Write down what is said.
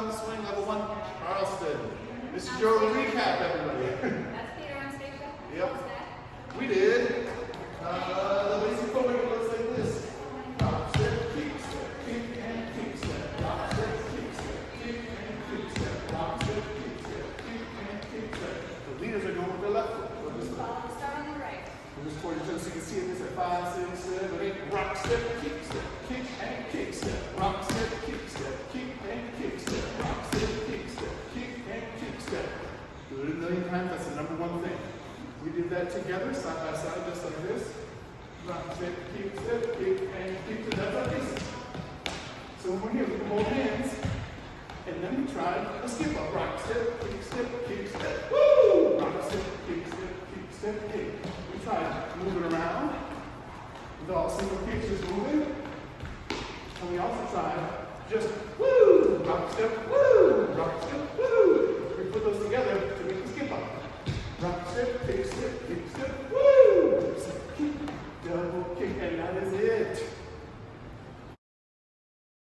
Uptown Swing, level 1, Charleston. This is your recap, everybody. That's Peter on stage. Yep. We did. The basic footwork looks like this. Rock, step, kick, step, kick, and kick, step. Rock, step, kick, step, kick, and kick, step. Rock, step, kick, step, kick, and kick, step. The leaders are going with their left foot. Start on the right. We'll just point it so you can see it. This at 5, 6, 7, 8. Rock, step, kick, step, kick, and kick, step. Rock, step, kick, step, kick, and kick, step. Rock, step, kick, step, kick, and kick, step. Do it a million times. That's the number one thing. We did that together, side by side, just like this. Rock, step, kick, and kick, step. That's our basics. So when we're here, we can hold hands, and then we try a skip up. Rock, step, kick, step. Woo! Rock, step, kick, step, kick. We try moving around with all single kicks just moving. And we also try just woo! Rock, step, woo! Rock, step, woo! We put those together to make the skip up. Rock, step, kick, step, woo! Step, kick, double